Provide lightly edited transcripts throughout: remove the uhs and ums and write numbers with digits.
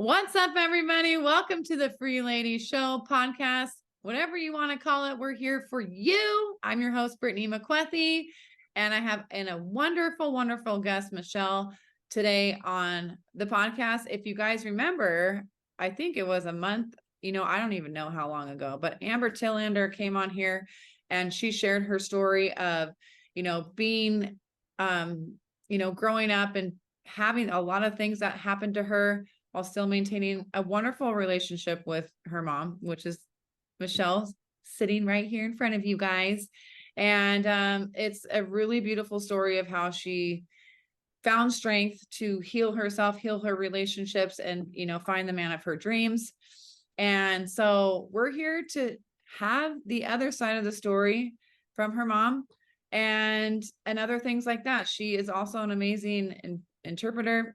What's up, everybody? Welcome to the Free Lady Show podcast. Whatever you want to call it, we're here for you. I'm your host, Brittany McQuethy, and I have a wonderful, wonderful guest, Michelle, today on the podcast. If you guys remember, I think it was a month, I don't even know how long ago, but Amber Tilander came on here and she shared her story of, being, growing up and having a lot of things that happened to her while still maintaining a wonderful relationship with her mom, which is Michelle, sitting right here in front of you guys. And it's a really beautiful story of how she found strength to heal herself, heal her relationships, and find the man of her dreams. And so we're here to have the other side of the story from her mom and other things like that. She is also an amazing interpreter.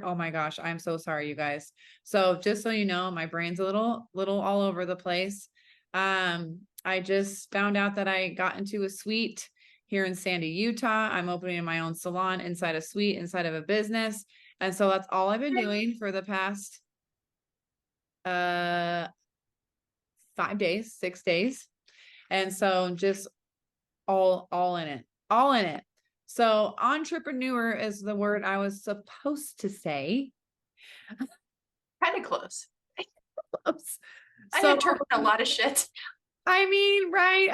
Oh my gosh, I'm so sorry, you guys. So just so you know, my brain's a little all over the place. I just found out that I got into a suite here in Sandy, Utah. I'm opening my own salon inside a suite, inside of a business. And so that's all I've been doing for the past 5 days, 6 days. And so just all in it, all in it. So entrepreneur is the word I was supposed to say. Kind of close. Close. I interpret a lot of shit. Right.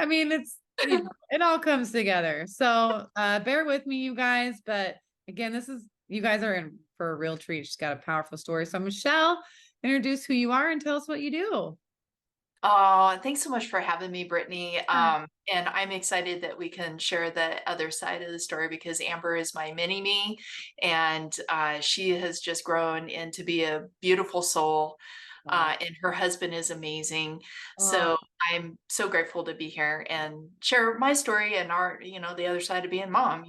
It all comes together. So bear with me, you guys. But again, you guys are in for a real treat. She's got a powerful story. So Michelle, introduce who you are and tell us what you do. Oh, thanks so much for having me, Brittany. And I'm excited that we can share the other side of the story because Amber is my mini me, and she has just grown into be a beautiful soul. And her husband is amazing. So I'm so grateful to be here and share my story and the other side of being mom.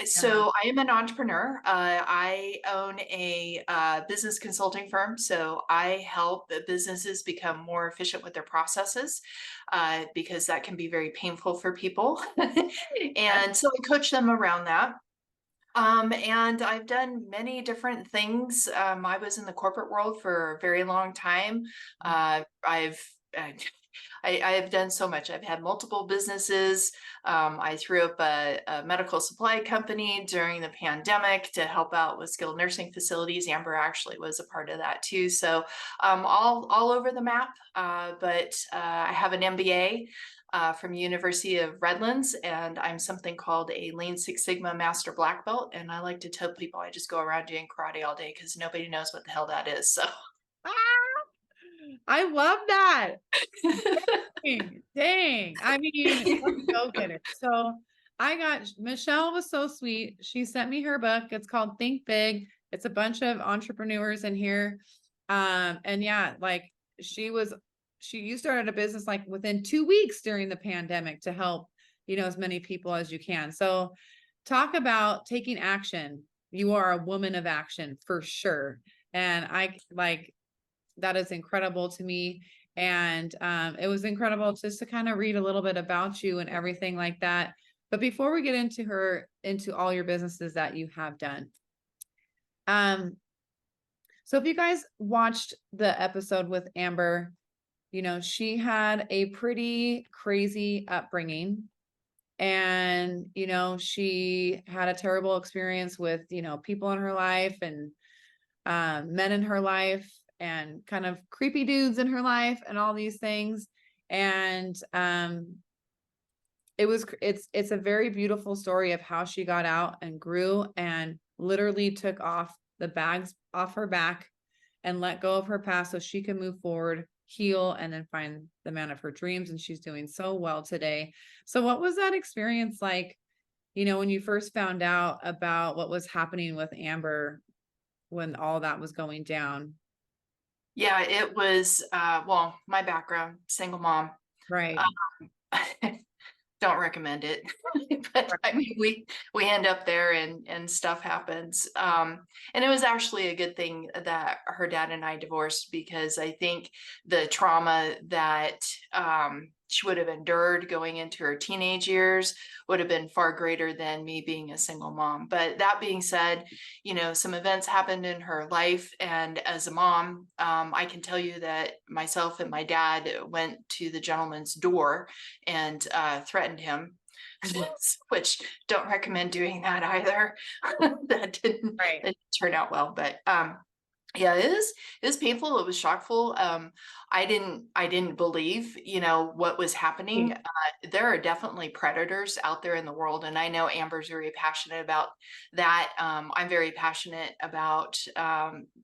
So I am an entrepreneur. I own a business consulting firm. So I help the businesses become more efficient with their processes because that can be very painful for people. And so I coach them around that. And I've done many different things. I was in the corporate world for a very long time. I have done so much. I've had multiple businesses. I threw up a medical supply company during the pandemic to help out with skilled nursing facilities. Amber actually was a part of that too. So all over the map. But I have an MBA from University of Redlands, and I'm something called a Lean Six Sigma Master Black Belt. And I like to tell people I just go around doing karate all day because nobody knows what the hell that is. So I love that. Dang. Go get it. So Michelle was so sweet. She sent me her book. It's called Think Big. It's a bunch of entrepreneurs in here. And yeah, like you started a business like within 2 weeks during the pandemic to help, as many people as you can. So talk about taking action. You are a woman of action for sure. And that is incredible to me. And it was incredible just to kind of read a little bit about you and everything like that. But before we get into all your businesses that you have done. So if you guys watched the episode with Amber, she had a pretty crazy upbringing. And, she had a terrible experience with, people in her life and men in her life and kind of creepy dudes in her life and all these things. And it's a very beautiful story of how she got out and grew and literally took off the bags off her back and let go of her past so she can move forward, heal, and then find the man of her dreams. And she's doing so well today. So what was that experience like, when you first found out about what was happening with Amber when all that was going down? yeah, it was my background, single mom. Right. Don't recommend it. But I mean, we end up there and stuff happens. And it was actually a good thing that her dad and I divorced because I think the trauma that she would have endured going into her teenage years would have been far greater than me being a single mom. But that being said, some events happened in her life. And as a mom, I can tell you that myself and my dad went to the gentleman's door and threatened him. Which don't recommend doing that either. That Right. didn't turn out well, but yeah, it is painful. It was shockful. I didn't believe, what was happening. There are definitely predators out there in the world, and I know Amber's very passionate about that. I'm very passionate about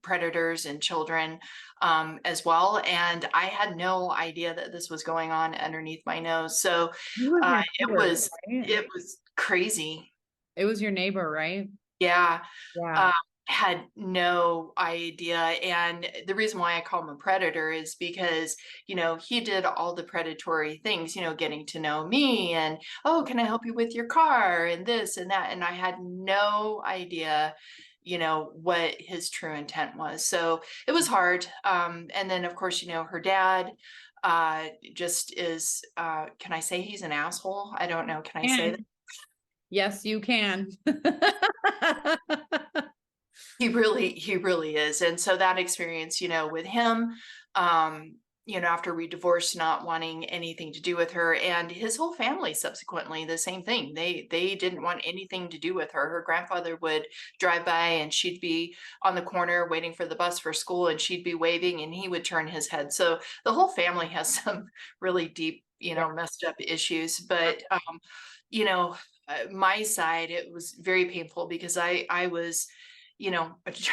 predators and children as well, and I had no idea that this was going on underneath my nose. So He was your it neighbor, was right? it was crazy. It was your neighbor, right? Yeah. Yeah. uh, had no idea. And the reason why I call him a predator is because, he did all the predatory things, getting to know me and, oh, can I help you with your car and this and that. And I had no idea, what his true intent was. So it was hard. And then, of course, her dad just is, can I say he's an asshole? I don't know. Can I say that? And yes, you can. He really is. And so that experience, with him, after we divorced, not wanting anything to do with her, and his whole family subsequently the same thing. They didn't want anything to do with her. Her grandfather would drive by and she'd be on the corner waiting for the bus for school and she'd be waving and he would turn his head. So the whole family has some really deep, Yeah. messed up issues. But you know, my side, it was very painful because I was, at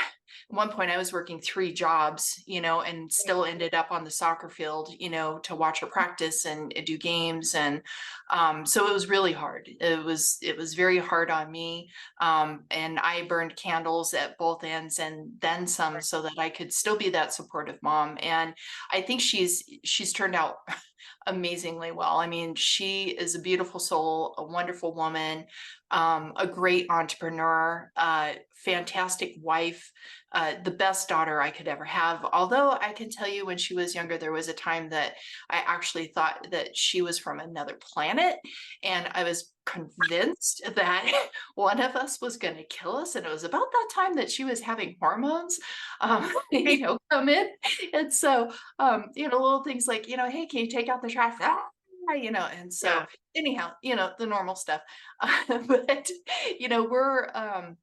one point I was working 3 jobs, and still ended up on the soccer field, to watch her practice and do games. And so it was really hard. It was very hard on me. And I burned candles at both ends and then some so that I could still be that supportive mom. And I think she's turned out amazingly well. I mean, she is a beautiful soul, a wonderful woman, a great entrepreneur, fantastic wife, the best daughter I could ever have. Although I can tell you, when she was younger, there was a time that I actually thought that she was from another planet, and I was convinced that one of us was going to kill us. And it was about that time that she was having hormones, come in, and so little things like, hey, can you take out the trash? And so Yeah. anyhow, the normal stuff. But, we're,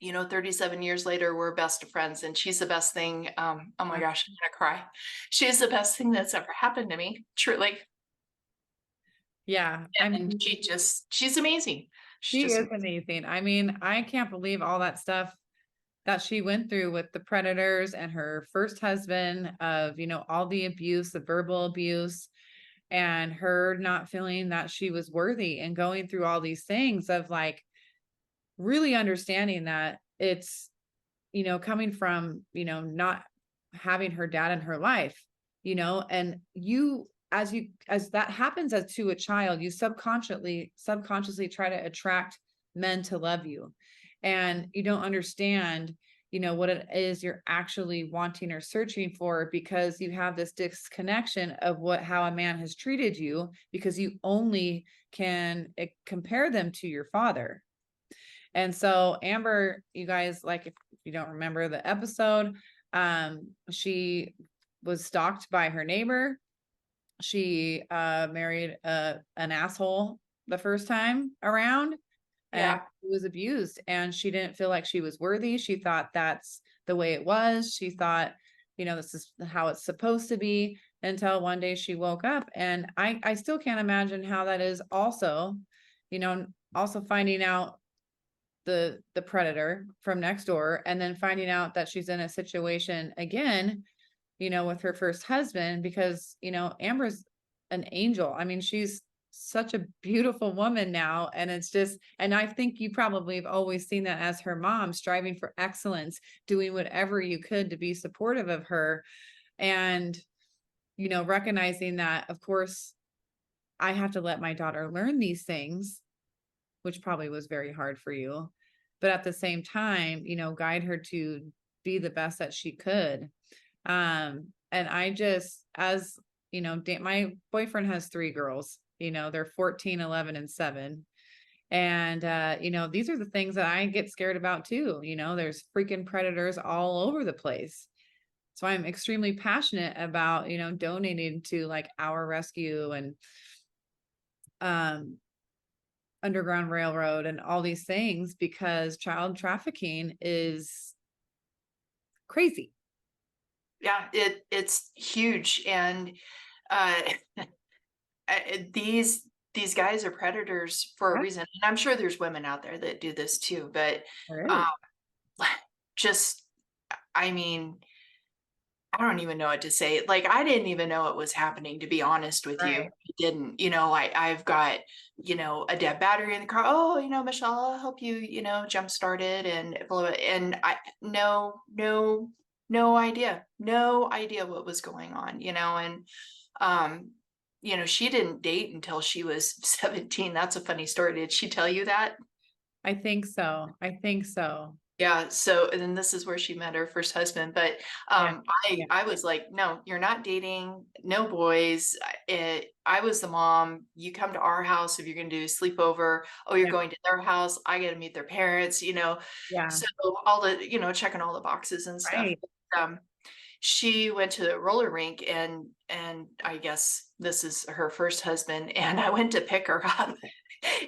37 years later, we're best of friends, and she's the best thing. Oh my gosh, I'm gonna cry. She's the best thing that's ever happened to me, truly. Yeah. And she's amazing. She's She just, is amazing. I mean, I can't believe all that stuff that she went through with the predators and her first husband of, all the abuse, the verbal abuse, and her not feeling that she was worthy and going through all these things of like really understanding that it's, coming from, not having her dad in her life, and as that happens as to a child, you subconsciously try to attract men to love you. And you don't understand, what it is you're actually wanting or searching for, because you have this disconnection of how a man has treated you, because you only can compare them to your father. And so Amber, you guys, like, if you don't remember the episode, she was stalked by her neighbor. She married an asshole the first time around, and yeah. she was abused, and she didn't feel like she was worthy. She thought that's the way it was. She thought, this is how it's supposed to be, until one day she woke up. And I still can't imagine how that is also, also finding out the predator from next door, and then finding out that she's in a situation again, with her first husband, because, Amber's an angel. I mean, she's such a beautiful woman now. And it's just, and I think you probably have always seen that as her mom, striving for excellence, doing whatever you could to be supportive of her. And, recognizing that, of course, I have to let my daughter learn these things, which probably was very hard for you. But at the same time, guide her to be the best that she could. And I just, as my boyfriend has 3 girls, they're 14, 11, and 7. And, these are the things that I get scared about too. There's freaking predators all over the place. So I'm extremely passionate about, donating to like Our Rescue and um Underground Railroad and all these things because child trafficking is crazy. Yeah, it's huge. And uh these guys are predators for a Yeah, reason. And I'm sure there's women out there that do this too, but there um is. just I mean, I don't even know what to say. Like, I didn't even know it was happening, to be honest with you. Right. I didn't, I've got, a dead battery in the car. Oh, Michelle, I'll help you, jump start it and blah, blah, and no idea, no idea what was going on, and, um, she didn't date until she was 17. That's a funny story. Did she tell you that? I think so. I think so. Yeah, so and then this is where she met her first husband, but, Yeah. I Yeah. I was like, "No, you're not dating, no boys." I was the mom, "You come to our house if you're gonna do a sleepover. Oh, you're Yeah. going to their house, I gotta meet their parents," Yeah. So all the checking all the boxes and stuff. Right. Um, she went to the roller rink and I guess this is her first husband, and I went to pick her up,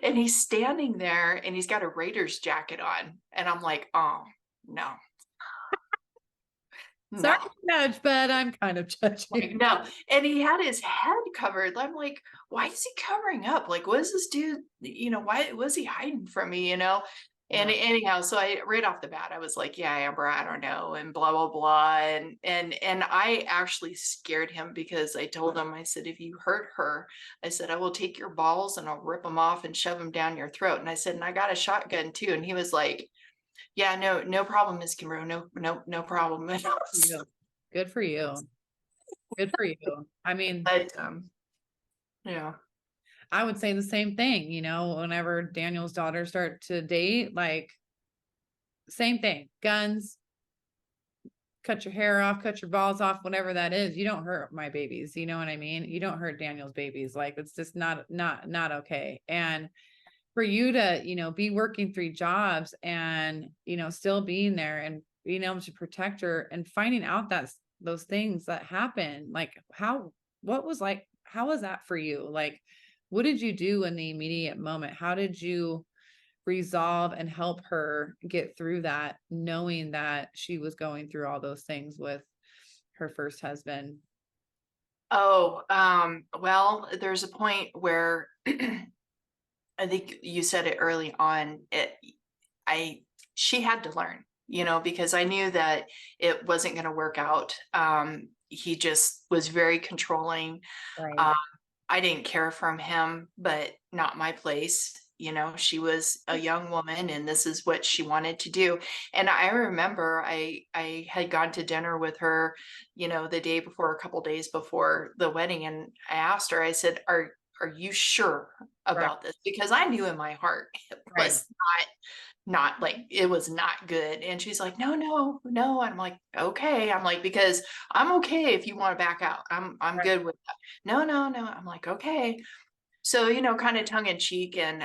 and he's standing there, and he's got a Raiders jacket on, and I'm like, "Oh, no, Sorry no." to judge, but I'm kind of Like, judging. no, and he had his head covered. I'm like, "Why is he covering up? Like, what is this dude, why was he hiding from me?" And Yeah. anyhow, so I right off the bat, I was like, "Yeah, Amber, I don't know," and blah blah blah, and I actually scared him because I told him, I said, "If you hurt her," I said, "I will take your balls and I'll rip them off and shove them down your throat." And I said, "And I got a shotgun too." And he was like, "Yeah, no, no problem, Miss Kimbro, no, no, no problem." And I was You. Good for you. Good for you. I mean, but yeah. I would say the same thing, whenever Daniel's daughters start to date, like same thing. Guns, cut your hair off, cut your balls off, whatever that is. You don't hurt my babies. You know what I mean? You don't hurt Daniel's babies. Like it's just not okay. And for you to, be working 3 jobs and, still being there and being able to protect her and finding out that those things that happen, like how was that for you? Like, what did you do in the immediate moment? How did you resolve and help her get through that, knowing that she was going through all those things with her first husband? Oh, well, there's a point where I think you said it early on. I, she had to learn, because I knew that it wasn't going to work out. He just was very controlling. Right. Um, I didn't care from him, but not my place. She was a young woman and this is what she wanted to do. And I remember I had gone to dinner with her, the day before, a couple days before the wedding, and I asked her, I said, are you sure Right. about this? Because I knew in my heart it Right. was not like it was not good. And she's like, "No, no, no." I'm like, "Okay." I'm like, "Because I'm okay if you want to back out. I'm Right. good with that." "No, no, no." I'm like, "Okay." So, kind of tongue in cheek. And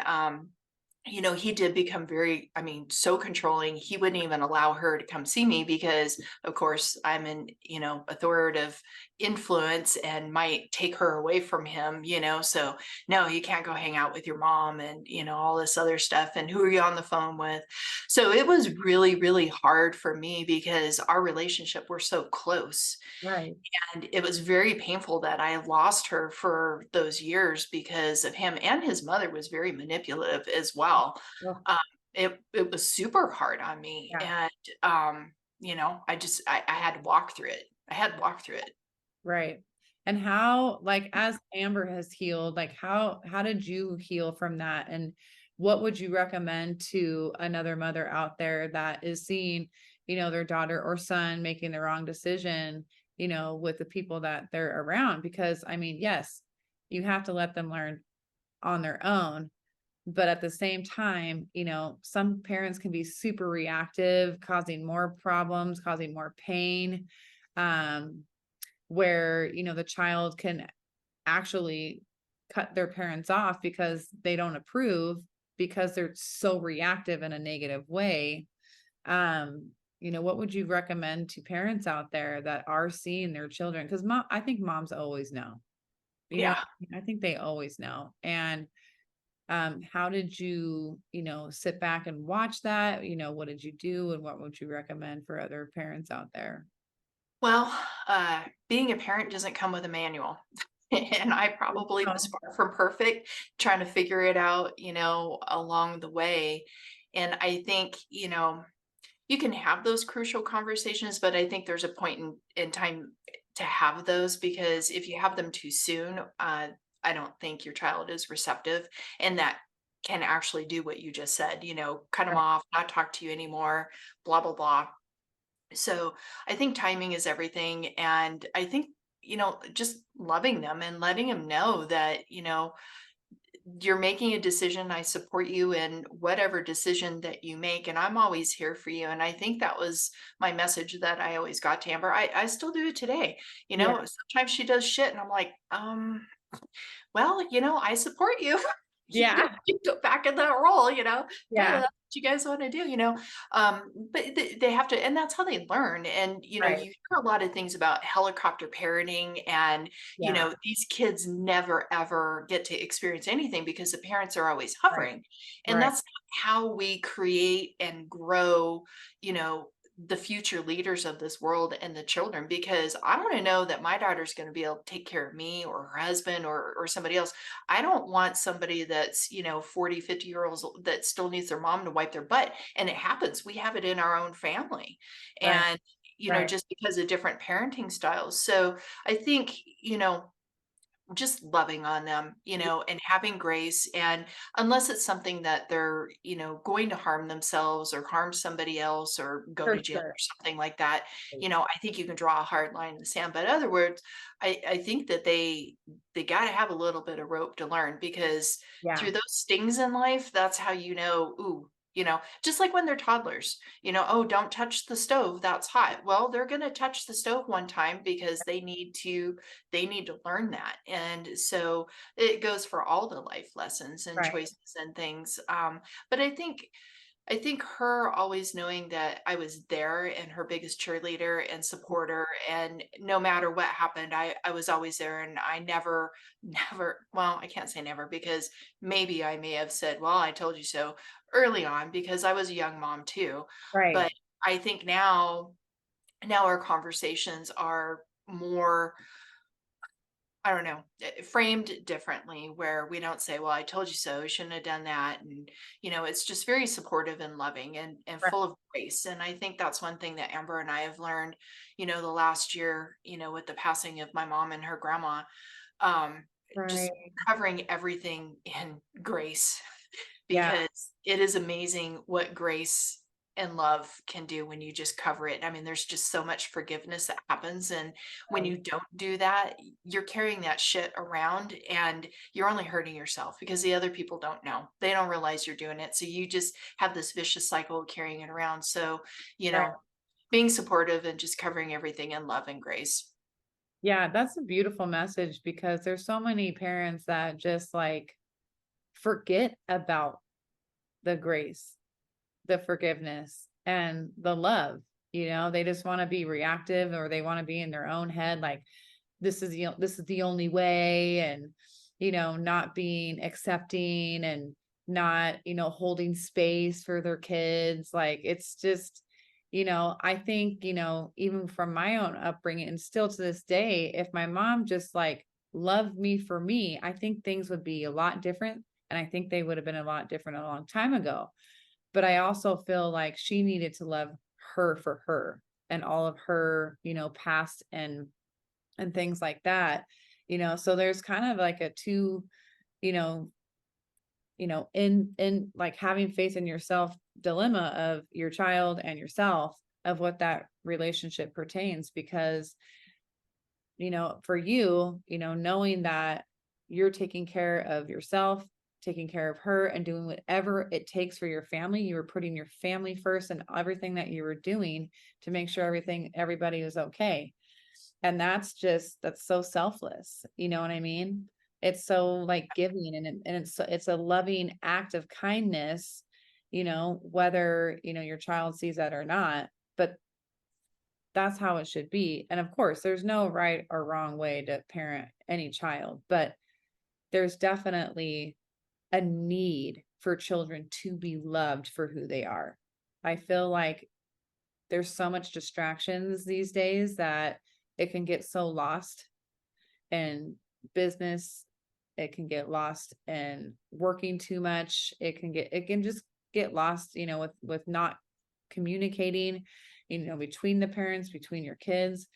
he did become very, I mean, so controlling. He wouldn't even allow her to come see me because, of course, I'm an, authoritative influence and might take her away from him, So, no, you can't go hang out with your mom and, all this other stuff. And who are you on the phone with? So it was really, really hard for me because our relationship, we're so close. Right. And it was very painful that I lost her for those years because of him, and his mother was very manipulative as well. Well, Um, it was super hard on me, yeah. and, I had to walk through it. I had to walk through it. Right. And how, like, as Amber has healed, like, how did you heal from that? And what would you recommend to another mother out there that is seeing, their daughter or son making the wrong decision, with the people that they're around? Because I mean, yes, you have to let them learn on their own, but at the same time, some parents can be super reactive, causing more problems, causing more pain. Um, where, the child can actually cut their parents off because they don't approve, because they're so reactive in a negative way. What would you recommend to parents out there that are seeing their children? Because I think moms always know. You know, Yeah. I think they always know. And how did you, sit back and watch that? What did you do, and what would you recommend for other parents out there? Well, being a parent doesn't come with a manual. And I probably was Oh, far from perfect, trying to figure it out, along the way. And I think, you can have those crucial conversations, but I think there's a point in time to have those, because if you have them too soon, I don't think your child is receptive, and that can actually do what you just said, cut them right, off, not talk to you anymore, blah, blah, blah. So I think timing is everything. And I think, just loving them and letting them know that, you're making a decision. I support you in whatever decision that you make, and I'm always here for you. And I think that was my message that I always got to Amber. I still do it today. yeah, Sometimes she does shit, and I'm like, well, I support you. yeah, You go back in that role, kind of yeah, that's what you guys want to do, but they have to, and that's how they learn. And, right, you hear a lot of things about helicopter parenting, and, yeah, these kids never ever get to experience anything because the parents are always right, hovering. And right, that's not how we create and grow, you know, the future leaders of this world and the children, because I want to know that my daughter's going to be able to take care of me or her husband or somebody else. I don't want somebody that's, 40, 50 year olds that still needs their mom to wipe their butt. And it happens. We have it in our own family. right, And, right. just because of different parenting styles. So I think, just loving on them, and having grace. And unless it's something that they're, going to harm themselves or harm somebody else or go For to jail sure. or something like that, I think you can draw a hard line in the sand. But in other words, I think that they got to have a little bit of rope to learn, because Yeah, through those stings in life, that's how ooh, just like when they're toddlers, oh, don't touch the stove, that's hot. Well, they're going to touch the stove one time because they need to learn that. And so it goes for all the life lessons and right, choices and things. But I think her always knowing that I was there and her biggest cheerleader and supporter, and no matter what happened, I was always there. And I never, never, well, I can't say never, because maybe I may have said, well, I told you so early on, because I was a young mom too. right, But I think now our conversations are more, I don't know, framed differently, where we don't say, well, I told you so, you shouldn't have done that. And, it's just very supportive and loving and right, full of grace. And I think that's one thing that Amber and I have learned, the last year, with the passing of my mom and her grandma, um, just right. covering everything in grace, Yeah, because it is amazing what grace and love can do when you just cover it. I mean, there's just so much forgiveness that happens. And when right, you don't do that, you're carrying that shit around, and you're only hurting yourself, because the other people don't know. They don't realize you're doing it. So you just have this vicious cycle of carrying it around. So, you right. know, being supportive and just covering everything in love and grace. Yeah, that's a beautiful message, because there's so many parents that just like forget about the grace, the forgiveness, and the love. They just want to be reactive, or they want to be in their own head, like this is the only way, and not being accepting, and not holding space for their kids. Like, it's just, I think, even from my own upbringing, and still to this day, if my mom just like loved me for me, I think things would be a lot different, and I think they would have been a lot different a long time ago. But I also feel like she needed to love her for her, and all of her, past and things like that. So there's kind of like a two, you know, in like having faith in yourself dilemma of your child and yourself, of what that relationship pertains. Because, for you, knowing that you're taking care of yourself, taking care of her, and doing whatever it takes for your family, you were putting your family first, and everything that you were doing to make sure everybody was okay. And that's so selfless. You know what I mean? It's so like giving, and it's a loving act of kindness, whether, your child sees that or not, but that's how it should be. And of course, there's no right or wrong way to parent any child, but there's definitely a need for children to be loved for who they are. I feel like there's so much distractions these days that it can get so lost in business. It can get lost in working too much. It can just get lost, with not communicating, between the parents, between your kids.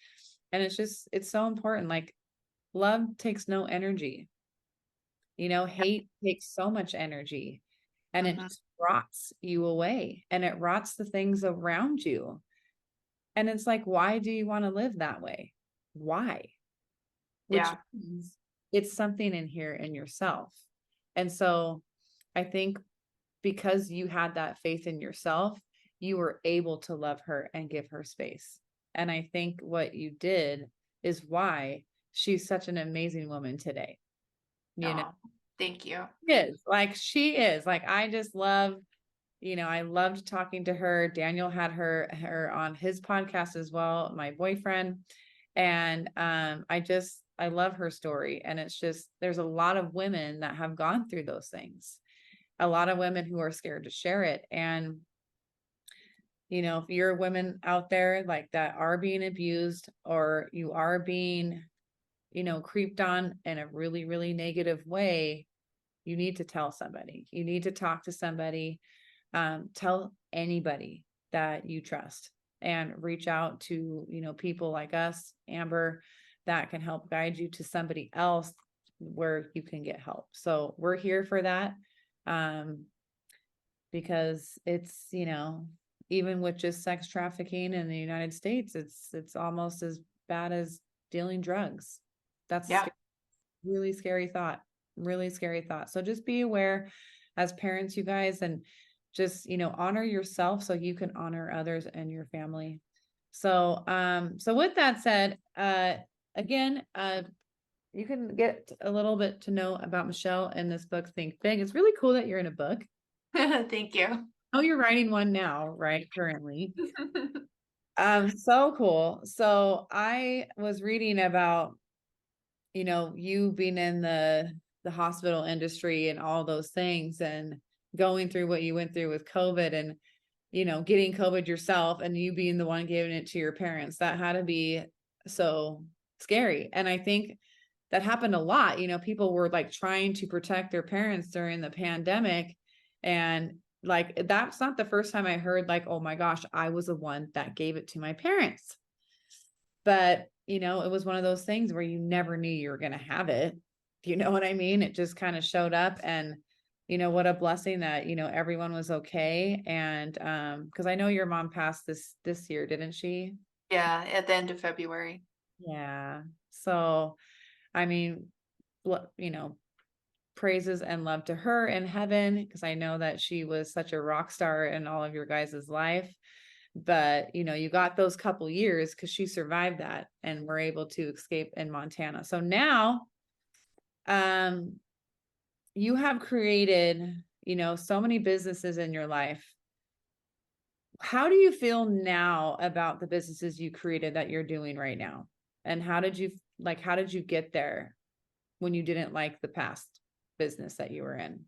And it's so important. Like, love takes no energy. Hate takes so much energy, and it Mhm. just rots you away, and it rots the things around you. And it's like, why do you want to live that way? Why? Which Yeah. means it's something in here in yourself. And so I think because you had that faith in yourself, you were able to love her and give her space. And I think what you did is why she's such an amazing woman today. You know, Oh, thank you. she is like, I just love, I loved talking to her. Daniel had her on his podcast as well, my boyfriend. And I love her story. And it's just, there's a lot of women that have gone through those things, a lot of women who are scared to share it. And if you're women out there like that are being abused, or you are being, creeped on in a really, really negative way, you need to tell somebody. You need to talk to somebody. Tell anybody that you trust, and reach out to, people like us, Amber, that can help guide you to somebody else where you can get help. So we're here for that. Because it's, even with just sex trafficking in the United States, it's almost as bad as dealing drugs. That's a Yeah. really scary thought. Really scary thought. So just be aware as parents, you guys, and just, honor yourself so you can honor others and your family. So with that said, again, you can get a little bit to know about Michelle in this book, Think Big. It's really cool that you're in a book. Thank you. Oh, you're writing one now, right? Currently. So cool. So I was reading about, you being in the hospital industry and all those things, and going through what you went through with COVID, and, getting COVID yourself, and you being the one giving it to your parents. That had to be so scary. And I think that happened a lot. People were like trying to protect their parents during the pandemic. And like, that's not the first time I heard like, oh my gosh, I was the one that gave it to my parents. But, it was one of those things where you never knew you were going to have it. Do you know what I mean? It just kind of showed up. And, what a blessing that, everyone was okay. And, cause I know your mom passed this year, didn't she? Yeah, at the end of February. Yeah. So, I mean, you know, praises and love to her in heaven, because I know that she was such a rock star in all of your guys' life. But, you got those couple years because she survived that and were able to escape in Montana. So now, um, you have created, so many businesses in your life. How do you feel now about the businesses you created that you're doing right now? And how did you get there when you didn't like the past business that you were in?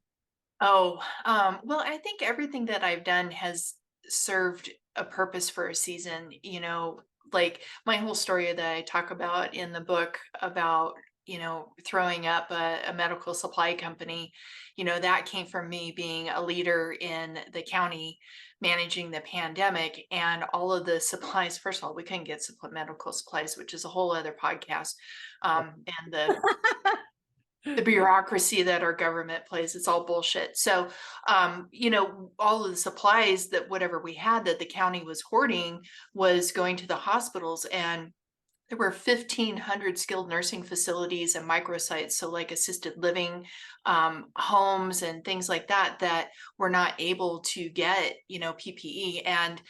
Oh, well, I think everything that I've done has served a purpose for a season, like my whole story that I talk about in the book about, throwing up a medical supply company, that came from me being a leader in the county managing the pandemic and all of the supplies. First of all, we couldn't get medical supplies, which is a whole other podcast. And the bureaucracy that our government plays, it's all bullshit. So all of the supplies that whatever we had that the county was hoarding was going to the hospitals, and there were 1,500 skilled nursing facilities and microsites, so like assisted living homes and things like that, that were not able to get, PPE. And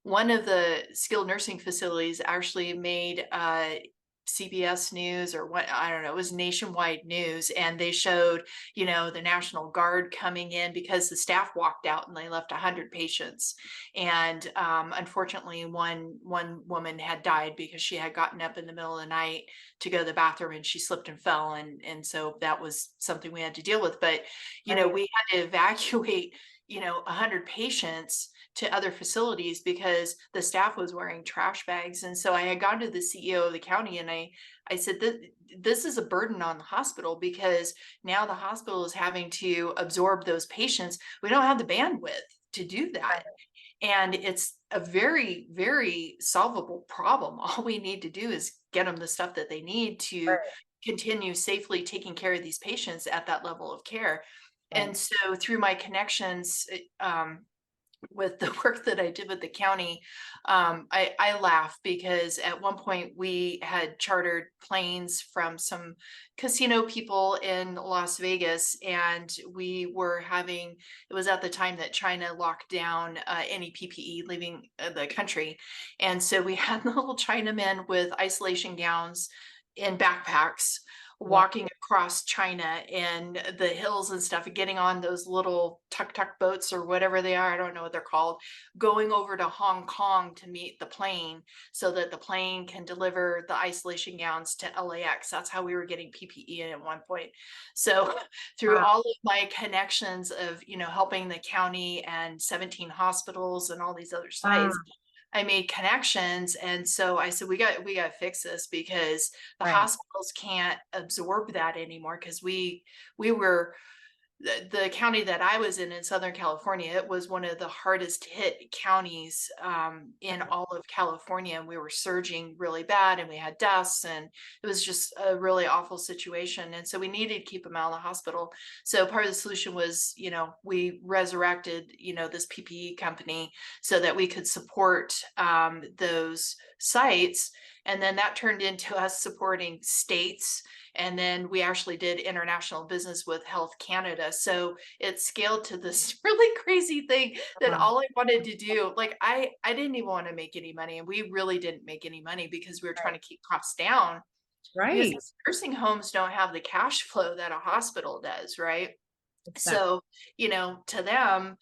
one of the skilled nursing facilities actually made CBS News, or what, I don't know, it was nationwide news, and they showed, the National Guard coming in because the staff walked out and they left 100 patients. And unfortunately, one woman had died because she had gotten up in the middle of the night to go to the bathroom and she slipped and fell, and so that was something we had to deal with. But Right. we had to evacuate 100 patients to other facilities because the staff was wearing trash bags. And so I had gone to the CEO of the county and I said that this is a burden on the hospital, because now the hospital is having to absorb those patients. We don't have the bandwidth to do that. And it's a very, very solvable problem. All we need to do is get them the stuff that they need to Right. continue safely taking care of these patients at that level of care. Right. And so through my connections, with the work that I did with the county, I laugh because at one point we had chartered planes from some casino people in Las Vegas, and we were having, it was at the time that China locked down any PPE leaving the country. And so we had the little Chinamen with isolation gowns in backpacks Wow. walking across China and the hills and stuff, and getting on those little tuk-tuk boats or whatever they are, I don't know what they're called, going over to Hong Kong to meet the plane so that the plane can deliver the isolation gowns to LAX. That's how we were getting PPE in at one point. So through Wow. all of my connections of, helping the county and 17 hospitals and all these other Wow. sites, I made connections. And so I said, we got to fix this, because the Right. hospitals can't absorb that anymore. Because we were, the county that I was in Southern California, it was one of the hardest hit counties in all of California. And we were surging really bad and we had deaths, and it was just a really awful situation. And so we needed to keep them out of the hospital. So part of the solution was, we resurrected, this PPE company so that we could support those sites. And then that turned into us supporting states, and then we actually did international business with Health Canada. So it scaled to this really crazy thing that Wow. all I wanted to do, like I didn't even want to make any money. And we really didn't make any money because we were trying Right. to keep costs down, because Right. nursing homes don't have the cash flow that a hospital does, right? Exactly. So, to them,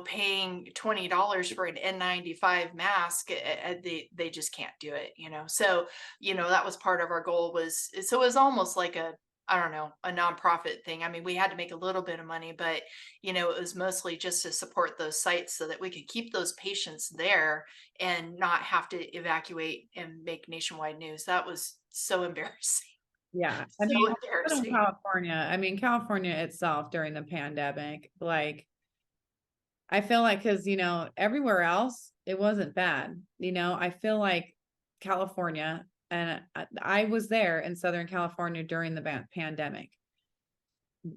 paying $20 for an N95 mask, they just can't do it, So, that was part of our goal, was, so it was almost like a, I don't know, a nonprofit thing. I mean, we had to make a little bit of money, but it was mostly just to support those sites so that we could keep those patients there and not have to evacuate and make nationwide news. That was so embarrassing. Yeah. I So mean, Southern embarrassing. California, I mean, California itself during the pandemic, like, I feel like, because, everywhere else, it wasn't bad. I feel like California, and I was there in Southern California during the pandemic.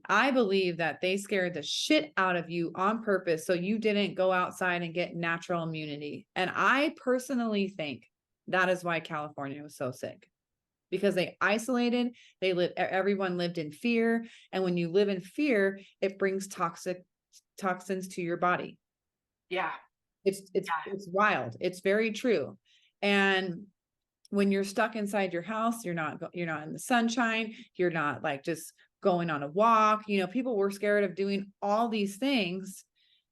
I believe that they scared the shit out of you on purpose so you didn't go outside and get natural immunity. And I personally think that is why California was so sick, because they isolated, everyone lived in fear. And when you live in fear, it brings toxins to your body. Yeah. It's wild. It's very true. And when you're stuck inside your house, you're not in the sunshine, you're not like just going on a walk. People were scared of doing all these things,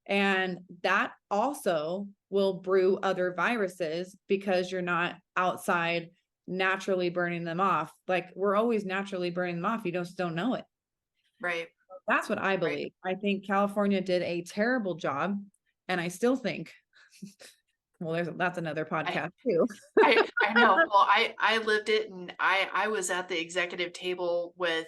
and that also will brew other viruses because you're not outside naturally burning them off. Like, we're always naturally burning them off, you just don't know it. Right. That's what I Right. believe. I think California did a terrible job, and I still think, well, that's another I podcast too. I know. Well, I lived it, and I was at the executive table with,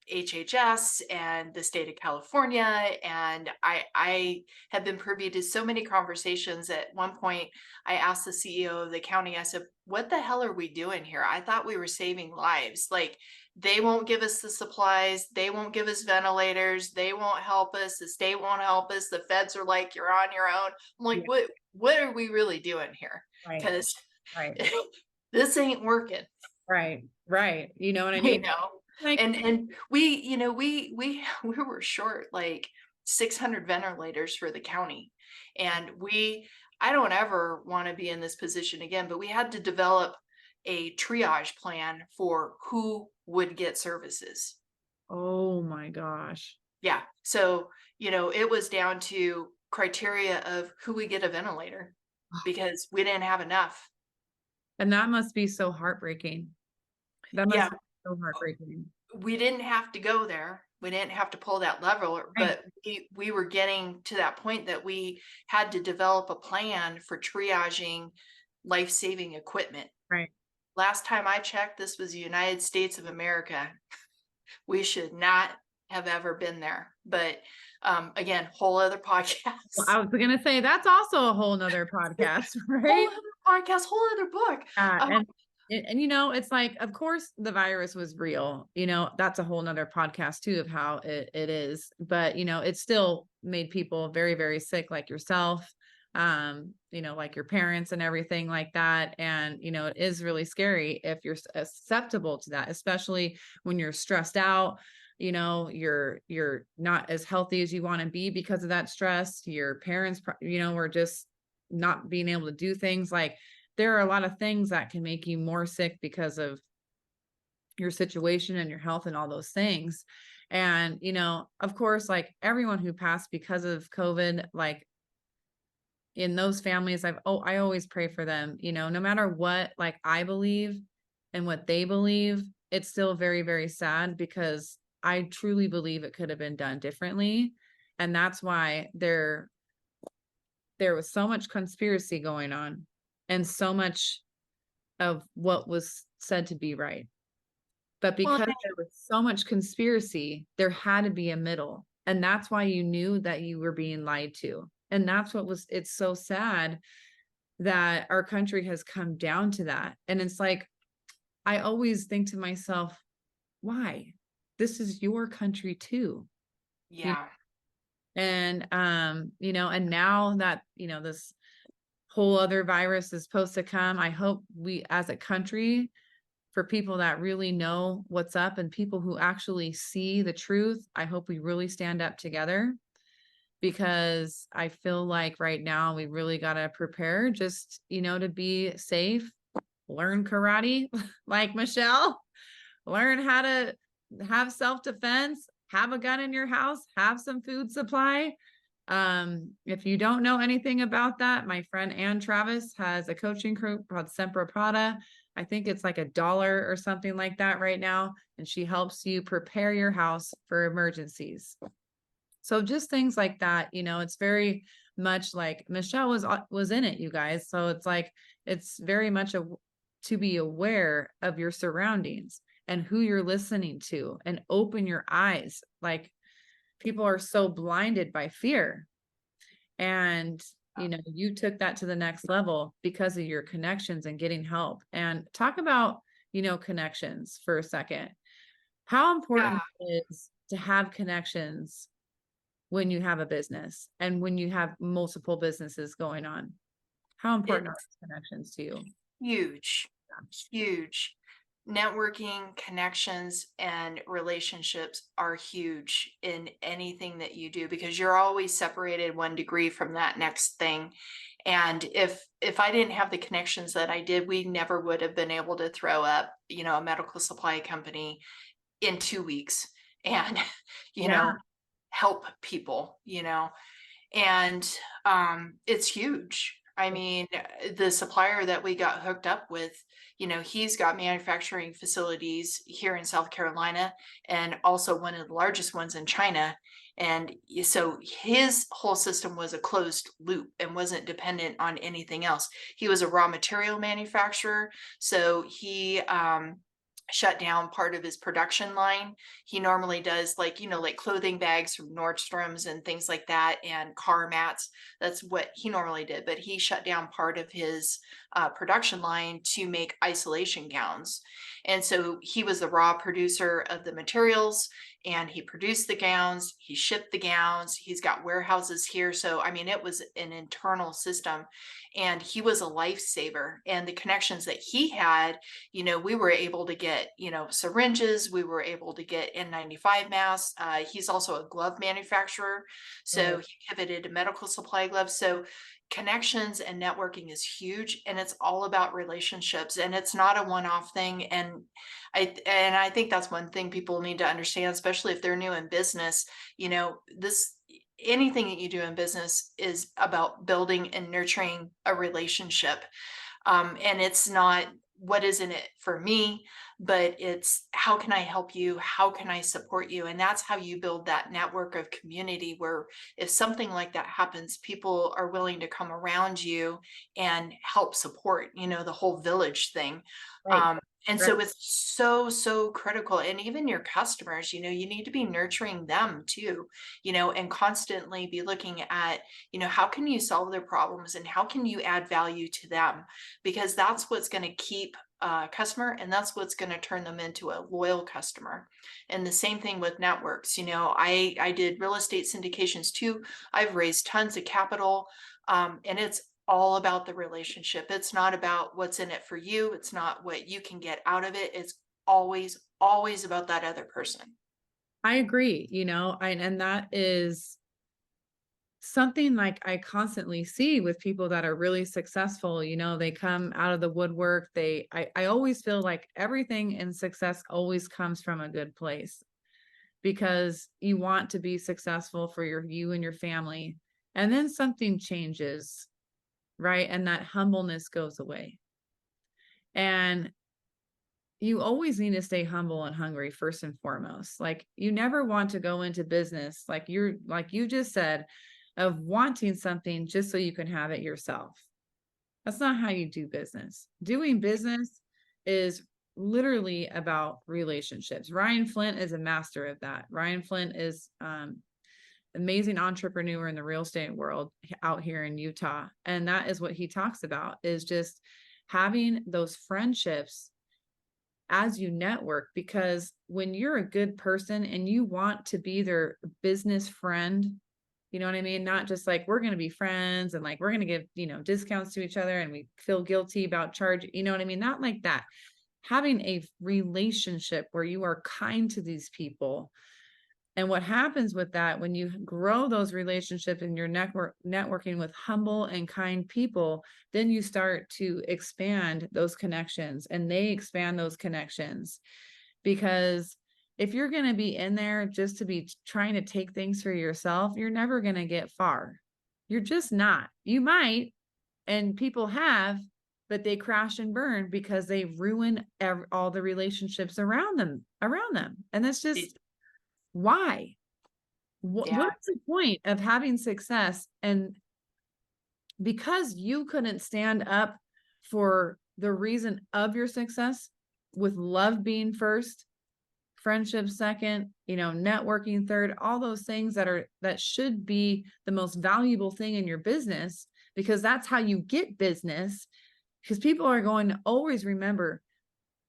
HHS and the state of California, and I have been privy to so many conversations. At one point, I asked the CEO of the county, I said, "What the hell are we doing here? I thought we were saving lives. Like, they won't give us the supplies, they won't give us ventilators, they won't help us, the state won't help us, the feds are like, you're on your own." I'm like, Yeah, what are we really doing here? right. Because Right. This ain't working. Right. Right. You know what I You mean? know? Like, And we, you know, we were short like 600 ventilators for the county. And I don't ever want to be in this position again, but we had to develop a triage plan for who would get services. oh my gosh. Yeah. So, it was down to criteria of who would get a ventilator because we didn't have enough. And that must be so heartbreaking. That Yeah. must be so heartbreaking. We didn't have to go there. We didn't have to pull that lever, Right. but we were getting to that point that we had to develop a plan for triaging life-saving equipment. Right. Last time I checked, this was the United States of America. We should not have ever been there. But again, whole other Well, podcast. I was gonna say that's also a whole nother podcast, Whole right? other podcast, whole other book. Um, And you know, it's like, of course, the virus was real. You know, that's a whole nother podcast too of how it is. But you know, it still made people very, very sick, like yourself, you know, like your parents and everything like that. And you know, it is really scary if you're susceptible to that, especially when you're stressed out. You know, you're not as healthy as you want to be because of that stress. Your parents, you know, were just not being able to do things like there are a lot of things that can make you more sick because of your situation and your health and all those things. And, you know, of course, like everyone who passed because of COVID, like in those families, I always pray for them, you know, no matter what, like I believe and what they believe, it's still very, very sad because I truly believe it could have been done differently. And that's why there was so much conspiracy going on and so much of what was said to be right. But well, because there was so much conspiracy, there had to be a middle. And that's why you knew that you were being lied to. And that's what was, it's so sad that our country has come down to that. And it's like, I always think to myself, why? This is your country too. You know? yeah. And, you know, and now that, you know, this whole other virus is supposed to come, I hope we as a country, for people that really know what's up and people who actually see the truth, I hope we really stand up together because I feel like right now we really got to prepare just, you know, to be safe, learn karate like Michelle, learn how to have self-defense, have a gun in your house, have some food supply. If you don't know anything about that, my friend Ann Travis has a coaching group called Sempre Prada. I think it's like $1 or something like that right now. And she helps you prepare your house for emergencies. So just things like that, you know, it's very much like Michelle was in it, you guys. So it's like it's very much to be aware of your surroundings and who you're listening to and open your eyes. Like people are so blinded by fear. And you know, you took that to the next level because of your connections and getting help. And talk about, you know, connections for a second. How Yeah. important it is to have connections when you have a business and when you have multiple businesses going on. How important are It's those connections to you? huge, huge. Networking, connections, and relationships are huge in anything that you do because you're always separated 1 degree from that next thing. And if I didn't have the connections that I did, we never would have been able to throw up, a medical supply company in 2 weeks and, you Yeah, know, help people, and it's huge. I mean, the supplier that we got hooked up with, he's got manufacturing facilities here in South Carolina and also one of the largest ones in China. And so his whole system was a closed loop and wasn't dependent on anything else. He was a raw material manufacturer. So shut down part of his production line. He normally does like, like clothing bags from Nordstrom's and things like that and car mats. That's what he normally did. But he shut down part of his production line to make isolation gowns. And so he was the raw producer of the materials and he produced the gowns, he shipped the gowns, he's got warehouses here. So, I mean, it was an internal system and he was a lifesaver. And the connections that he had, we were able to get, syringes, we were able to get N95 masks. He's also a glove manufacturer. So Right. he pivoted to medical supply gloves. So connections and networking is huge and it's all about relationships and it's not a one-off thing. And I think that's one thing people need to understand, especially if they're new in business. This anything that you do in business is about building and nurturing a relationship. And it's not what is in it for me, but it's how can I help you? How can I support you? And that's how you build that network of community where if something like that happens, people are willing to come around you and help support, the whole village thing. Right. And Right. so it's so, so critical. And even your customers, you need to be nurturing them too, and constantly be looking at, how can you solve their problems and how can you add value to them? Because that's what's going to keep a customer and that's what's going to turn them into a loyal customer. And the same thing with networks. I did real estate syndications too. I've raised tons of capital, and it's all about the relationship. It's not about what's in it for you. It's not what you can get out of it. It's always about that other person. I agree, and that is something like I constantly see with people that are really successful. They come out of the woodwork. I always feel like everything in success always comes from a good place because you want to be successful for you and your family. And then something changes, right? And that humbleness goes away. And you always need to stay humble and hungry first and foremost. Like you never want to go into business like you just said of wanting something just so you can have it yourself. That's not how you do business. Doing business is literally about relationships. Ryan Flint is a master of that. Ryan Flint is amazing entrepreneur in the real estate world out here in Utah. And that is what he talks about is just having those friendships as you network, because when you're a good person and you want to be their business friend, you know what I mean? Not just like we're going to be friends and like we're going to give, discounts to each other and we feel guilty about charge, you know what I mean? Not like that. Having a relationship where you are kind to these people. And what happens with that when you grow those relationships and you're networking with humble and kind people, then you start to expand those connections and they expand those connections. Because if you're going to be in there just to be trying to take things for yourself, you're never going to get far. You're just not. You might, and people have, but they crash and burn because they ruin all the relationships around them. And that's just why. What Yeah. is the point of having success? And because you couldn't stand up for the reason of your success, with love being first, friendship second, networking third, all those things that should be the most valuable thing in your business, because that's how you get business, because people are going to always remember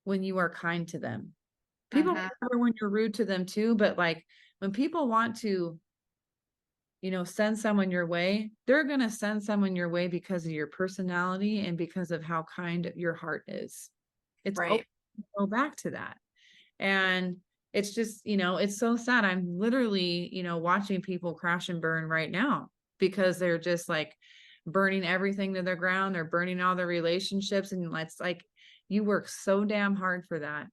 when you are kind to them. People Hmm. remember when you're rude to them too, but like when people want to, send someone your way, they're going to send someone your way because of your personality and because of how kind your heart is. It's always Right. go back to that. And it's just, it's so sad. I'm literally, watching people crash and burn right now because they're just like burning everything to the ground. They're burning all their relationships. And it's like, you work so damn hard for that.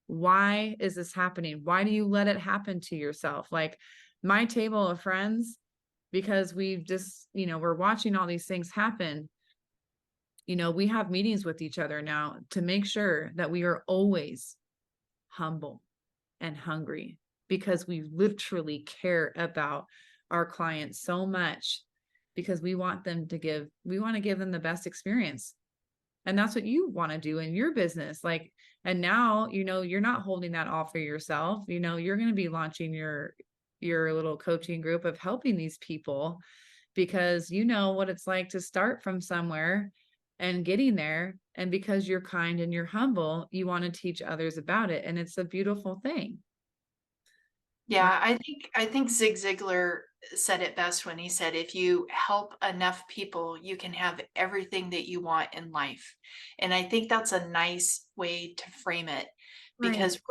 Why is this happening? Why do you let it happen to yourself? Like my table of friends, because we've just, we're watching all these things happen. We have meetings with each other now to make sure that we are always humble and hungry because we literally care about our clients so much because we want to give them the best experience. And that's what you want to do in your business. Like, and now, you're not holding that all for yourself. You're going to be launching your little coaching group of helping these people because you know what it's like to start from somewhere and getting there. And because you're kind and you're humble, you want to teach others about it. And it's a beautiful thing. Right. Yeah, I think Zig Ziglar said it best when he said, "If you help enough people, you can have everything that you want in life." And I think that's a nice way to frame it Right. because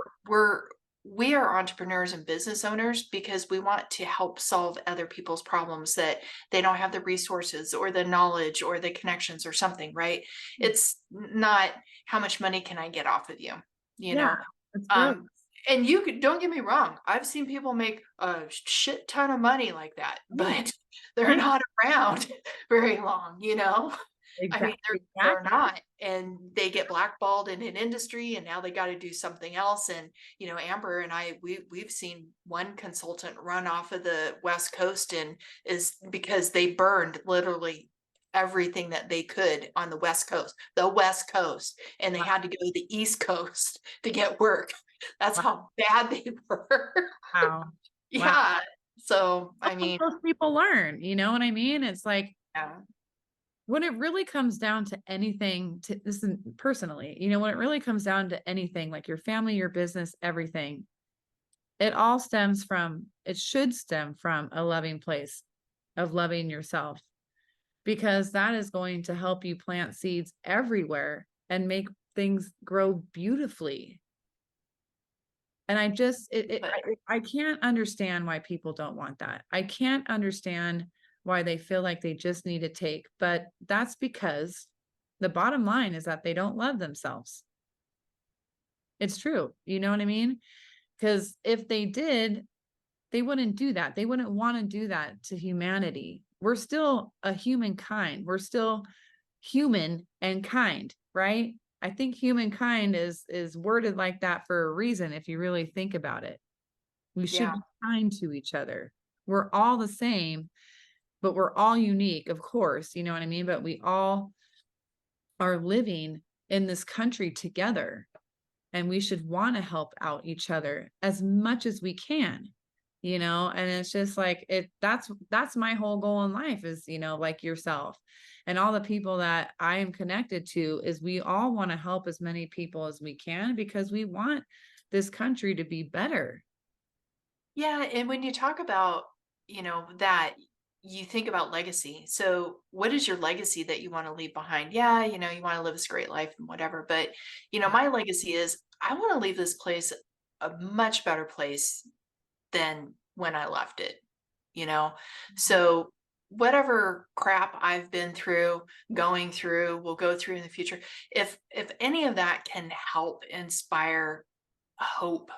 we are entrepreneurs and business owners because we want to help solve other people's problems that they don't have the resources or the knowledge or the connections or something, right? It's not how much money can I get off of you, you Yeah. know? It's gross. Um, and you could don't get me wrong, I've seen people make a shit ton of money like that, Yeah. but they're not around very long, you know? I mean, they're Exactly. not, and they get blackballed in an industry, and now they gotta do something else, and, Amber and I, we've seen one consultant run off of the West Coast and is because they burned literally everything that they could on the West Coast, and they had to go to the East Coast to get work. That's Wow. how bad they were. Wow. Wow. Yeah. So, How I will mean, those people learn? You know what I mean? It's like yeah, when it really comes down to anything, to this is personally, when it really comes down to anything, like your family, your business, everything, it should stem from a loving place of loving yourself, because that is going to help you plant seeds everywhere and make things grow beautifully. And I just, but I can't understand why people don't want that. I can't understand why they feel like they just need to take, but that's because the bottom line is that they don't love themselves. It's true. You know what I mean? Because if they did, they wouldn't do that. They wouldn't want to do that to humanity. We're still a humankind. We're still human and kind, right? I think humankind is worded like that for a reason if you really think about it. We should yeah, be kind to each other. We're all the same, but we're all unique, of course, you know what I mean? But we all are living in this country together, and we should want to help out each other as much as we can. And it's just like that's my whole goal in life is, like yourself and all the people that I am connected to, is we all want to help as many people as we can because we want this country to be better. yeah. And when you talk about, that you think about legacy. So, what is your legacy that you want to leave behind? Yeah, you want to live this great life and whatever. But, my legacy is I want to leave this place a much better place than when I left it, you know? So, whatever crap I've been through, going through, will go through in the future, if any of that can help inspire hope,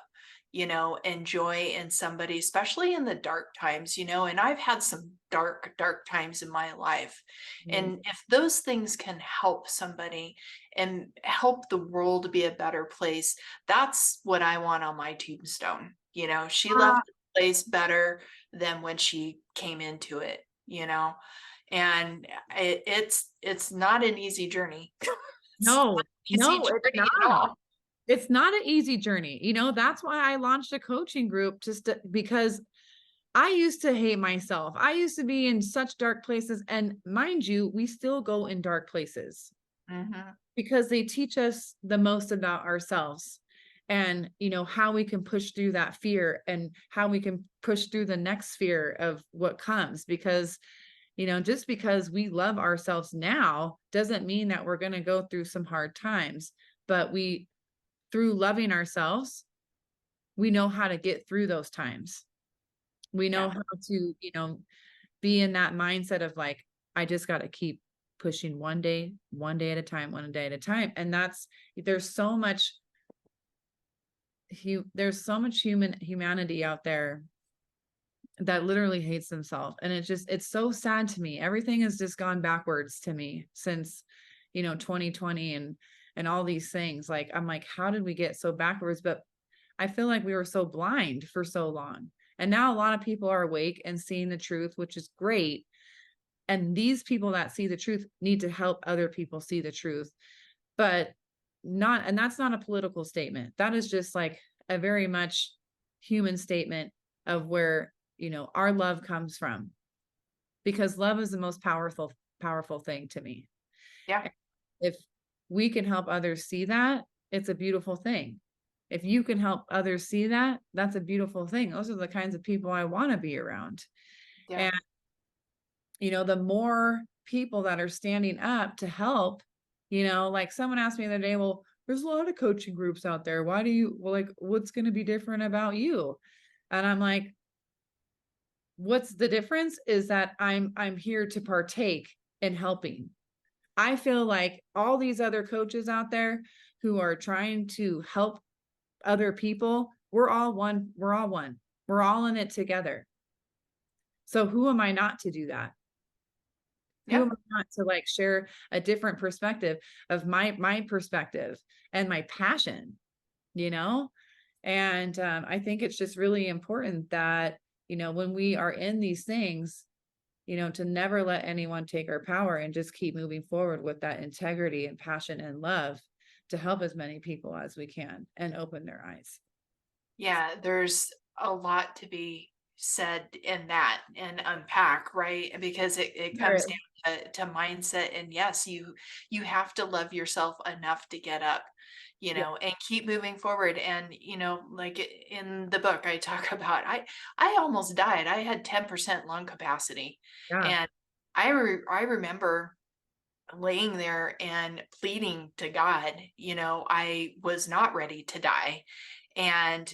and joy in somebody, especially in the dark times, and I've had some dark, dark times in my life. Mm. And if those things can help somebody and help the world be a better place, that's what I want on my tombstone. She left Ah, the place better than when she came into it. And it's not an easy journey. It's not no, an easy no, it's journey at not. all. It's not an easy journey. That's why I launched a coaching group, because I used to hate myself. I used to be in such dark places. And mind you, we still go in dark places Mhm. because they teach us the most about ourselves and, how we can push through that fear and how we can push through the next fear of what comes. Because, just because we love ourselves now doesn't mean that we're going to go through some hard times. But through loving ourselves, we know how to get through those times. We know Yeah. how to, be in that mindset of like, I just got to keep pushing one day at a time, one day at a time. And there's so much, there's so much humanity out there that literally hates themselves. And it's so sad to me. Everything has just gone backwards to me since, 2020 and all these things. Like, I'm like, how did we get so backwards? But I feel like we were so blind for so long. And now a lot of people are awake and seeing the truth, which is great. And these people that see the truth need to help other people see the truth. but not, and that's not a political statement. That is just like a very much human statement of where, our love comes from, because love is the most powerful thing to me. Yeah. If we can help others see that, it's a beautiful thing. If you can help others see that, that's a beautiful thing. Those are the kinds of people I want to be around. Yeah. And, the more people that are standing up to help, like someone asked me the other day, well, there's a lot of coaching groups out there. Why do you, well, like, what's going to be different about you? And I'm like, what's the difference is that I'm here to partake in helping. I feel like all these other coaches out there who are trying to help other people, we're all one. We're all one. We're all in it together. So who am I not to do that? Who Yeah. am I not to like share a different perspective of my perspective and my passion, you know? And I think it's just really important that, when we are in these things, to never let anyone take our power and just keep moving forward with that integrity and passion and love to help as many people as we can and open their eyes. Yeah, there's a lot to be said in that and unpack, right? Because it comes Sure. down to mindset. And yes, you have to love yourself enough to get up, Yeah. and keep moving forward. And like in the book I talk about, I almost died. I had 10% lung capacity. Yeah. And I remember laying there and pleading to God, I was not ready to die. And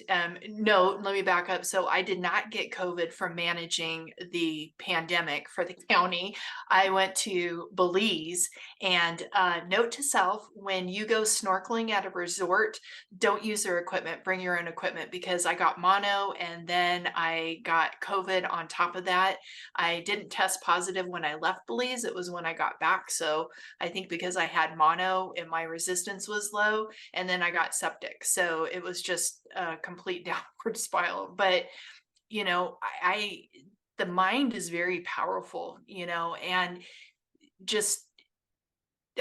no, let me back up. So I did not get COVID from managing the pandemic for the county. I went to Belize. And note to self, when you go snorkeling at a resort, don't use their equipment, bring your own equipment, because I got mono and then I got COVID on top of that. I didn't test positive when I left Belize. It was when I got back. So I think because I had mono and my resistance was low, and then I got septic. So it was just a complete downward spiral. But, I the mind is very powerful, and just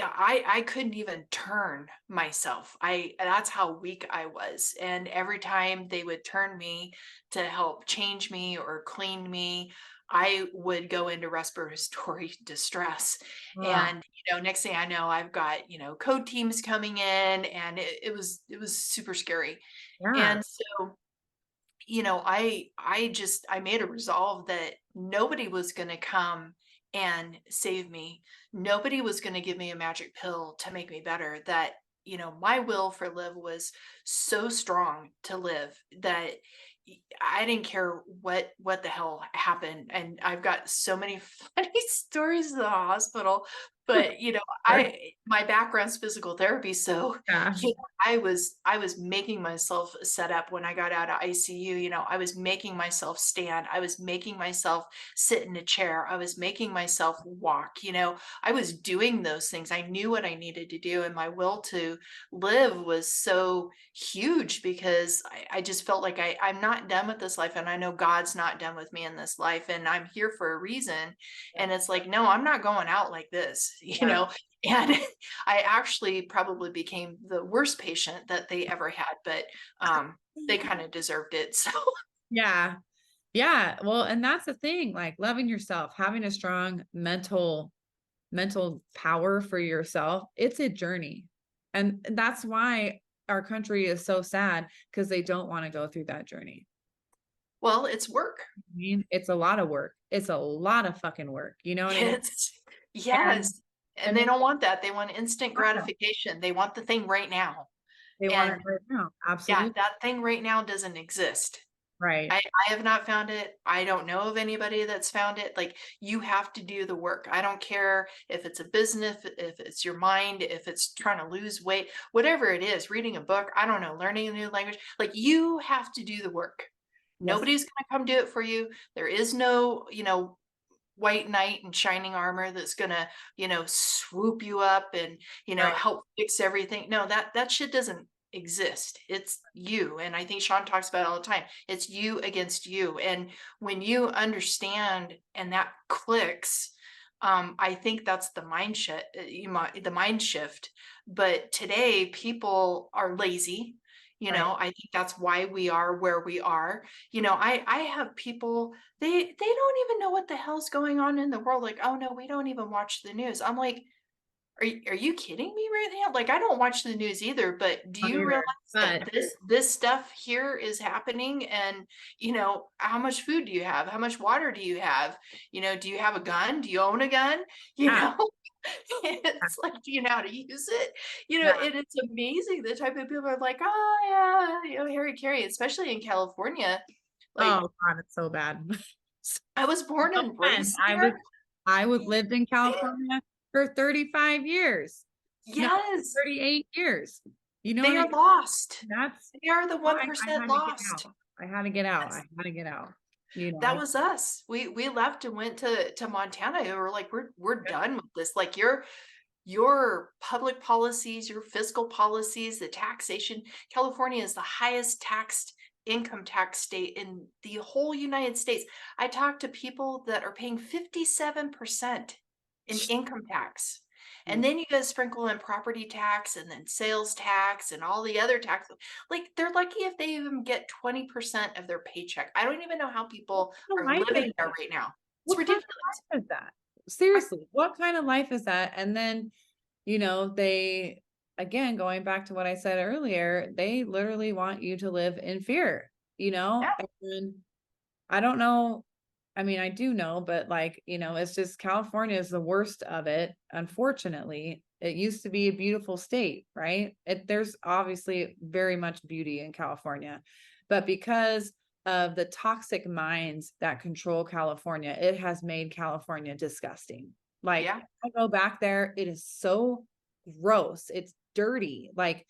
I couldn't even turn myself. That's how weak I was. And every time they would turn me to help change me or clean me, I would go into respiratory distress. Ah, And next thing I know, I've got, code teams coming in, and it was super scary. yeah. And so I made a resolve that nobody was going to come and save me. Nobody was going to give me a magic pill to make me better. That, my will for live was so strong to live that I didn't care what the hell happened. And I've got so many funny stories in the hospital, but Sure. my background's physical therapy, so Yeah. I was making myself set up when I got out of ICU. I was making myself stand. I was making myself sit in a chair. I was making myself walk. I was doing those things. I knew what I needed to do, and my will to live was so huge because I just felt like I'm not done with this life, and I know God's not done with me in this life, and I'm here for a reason. Yeah. And it's like, no, I'm not going out like this, Yeah. And I actually probably became the worst patient that they ever had, but they kind of deserved it. So Yeah. Yeah. Well, and that's the thing, like loving yourself, having a strong mental power for yourself. It's a journey. And that's why our country is so sad, because they don't want to go through that journey. well, it's work. I mean, it's a lot of work. It's a lot of fucking work. You know what I mean? Yes. And Yes. And and they it's don't want that. They want instant not. gratification. They want the thing right now. They want it And right now. yeah, Absolutely. that thing right now doesn't exist. Right. I have not found it. I don't know of anybody that's found it. Like, you have to do the work. I don't care if it's a business, if it's your mind, if it's trying to lose weight, whatever it is, reading a book, I don't know, learning a new language. Like, you have to do the work. Yes. Nobody's going to come do it for you. There is no, white knight in shining armor that's going to, swoop you up and, Right. help fix everything. No, that shit doesn't exist. It's you. And I think Sean talks about it all the time. It's you against you. And when you understand and that clicks, I think that's the mind shift, the mind shift. But today, people are lazy. Right. I think that's why we are where we are. I have people, they don't even know what the hell's going on in the world. Like, oh no, we don't even watch the news. I'm like, are you kidding me right now? Like, I don't watch the news either, but do Not you either. realize But that this stuff here is happening? And how much food do you have? How much water do you have? Do you have a gun? Do you own a gun? You yeah, know, it's like, do you know how to use it? yeah. And it's amazing the type of people are like, oh yeah, Harry Carey, especially in California. Like, Oh God, it's so bad. I was born No and offense. raised I was there. lived in California for 35 years. No, Yes, 38 years. You know what they I are mean? lost. That's They are the why I 1% had to get lost. out. I had to get out. I That's had to get out. You know, that was us. We left and went to Montana, and we're like, we're done with this. Like, your public policies, your fiscal policies, the taxation. California is the highest taxed income tax state in the whole United States. I talk to people that are paying 57% in income tax. And then you guys sprinkle in property tax and then sales tax and all the other taxes. Like, they're lucky if they even get 20% of their paycheck. I don't even know how what people kind of are life is living there that? right now. It's What kind ridiculous. of life is that? I, Seriously, what kind of life is that? And then, they, again, going back to what I said earlier, they literally want you to live in fear, yeah, and I don't know. I mean, I do know, but like, it's just California is the worst of it. Unfortunately, it used to be a beautiful state, right? There's obviously very much beauty in California, but because of the toxic minds that control California, it has made California disgusting. Like, yeah, I go back there, it is so gross. It's dirty. Like,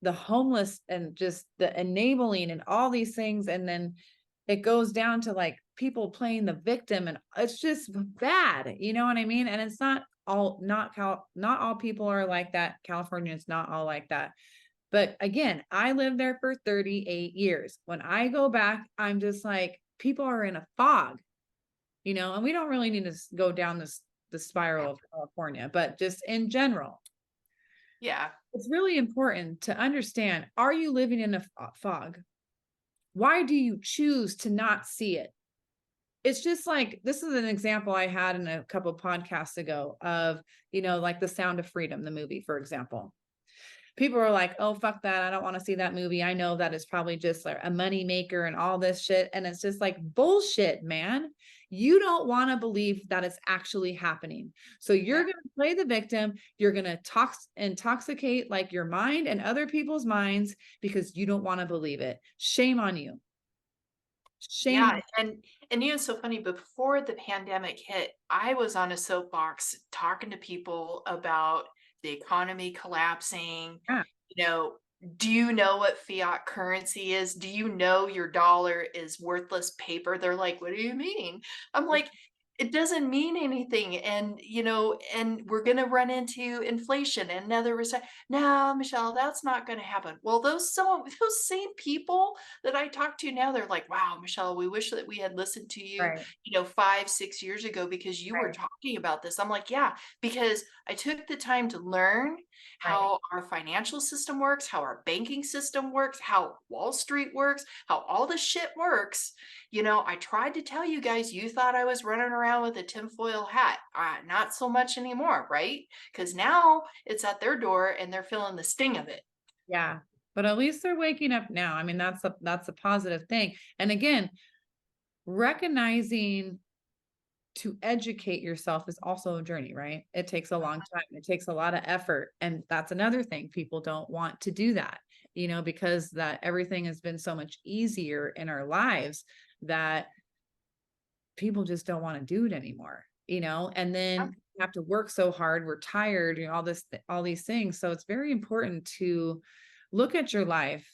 the homeless and just the enabling and all these things. And then it goes down to like people playing the victim, and it's just bad. You know what I mean? And it's not all people are like that. California is not all like that. But again, I lived there for 38 years. When I go back, I'm just like, people are in a fog, and we don't really need to go down the spiral of California, but just in general, yeah. it's really important to understand, are you living in a fog? Why do you choose to not see it? It's just like, this is an example I had in a couple of podcasts ago of, like The Sound of Freedom, the movie, for example. People are like, oh, fuck that. I don't want to see that movie. I know that it's probably just like a money maker and all this shit. And it's just like bullshit, man. You don't want to believe that it's actually happening. So you're Yeah. going to play the victim. You're going to intoxicate like your mind and other people's minds because you don't want to believe it. Shame on you. Shame Yeah, on. it's so funny, but before the pandemic hit, I was on a soapbox talking to people about the economy collapsing. Yeah, You know, do you know what fiat currency is? Do you know your dollar is worthless paper? They're like, "What do you mean?" I'm like, "It doesn't mean anything." And we're gonna run into inflation and another recession. No, Michelle, that's not gonna happen. Well, those same people that I talk to now, they're like, wow, Michelle, we wish that we had listened to you, right, 5, 6 years ago because you were right, talking about this. I'm like, yeah, because I took the time to learn right. how our financial system works, how our banking system works, how Wall Street works, how all this shit works. I tried to tell you guys, you thought I was running around with a tinfoil hat. Not so much anymore, right? Because now it's at their door and they're feeling the sting of it. Yeah. But at least they're waking up now. I mean, that's a positive thing. And again, recognizing to educate yourself is also a journey, right? It takes a long time. It takes a lot of effort. And that's another thing. People don't want to do that, because that everything has been so much easier in our lives that people just don't want to do it anymore, and then have to work so hard. We're tired, all these things. So it's very important to look at your life.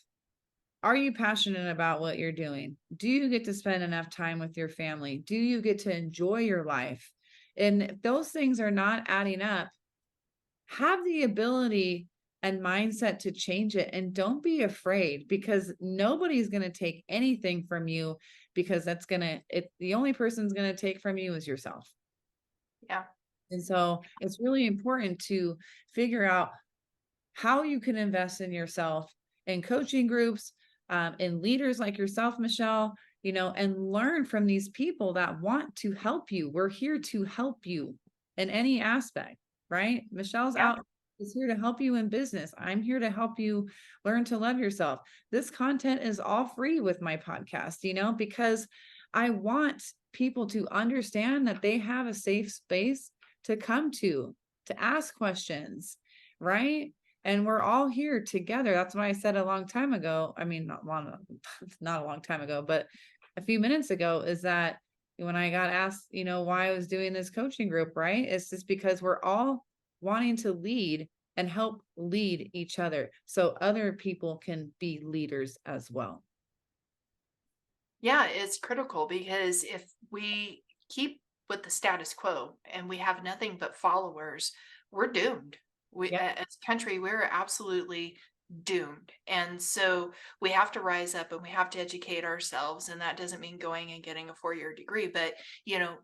Are you passionate about what you're doing? Do you get to spend enough time with your family? Do you get to enjoy your life? And if those things are not adding up, have the ability and mindset to change it. And don't be afraid, because nobody's going to take anything from you, because the only person's going to take from you is yourself. Yeah. And so it's really important to figure out how you can invest in yourself in coaching groups, in leaders like yourself, Michelle, and learn from these people that want to help you. We're here to help you in any aspect, right? Michelle's Yeah. out is here to help you in business. I'm here to help you learn to love yourself. This content is all free with my podcast, because I want people to understand that they have a safe space to come to ask questions, right? And we're all here together. That's why I said a long time ago. I mean, not a long time ago, but a few minutes ago, is that when I got asked, why I was doing this coaching group, right? It's just because we're all wanting to lead and help lead each other so other people can be leaders as well. Yeah, it's critical because if we keep with the status quo and we have nothing but followers, we're doomed. Yep. As a country, we're absolutely doomed. And so we have to rise up and we have to educate ourselves. And that doesn't mean going and getting a 4-year degree, but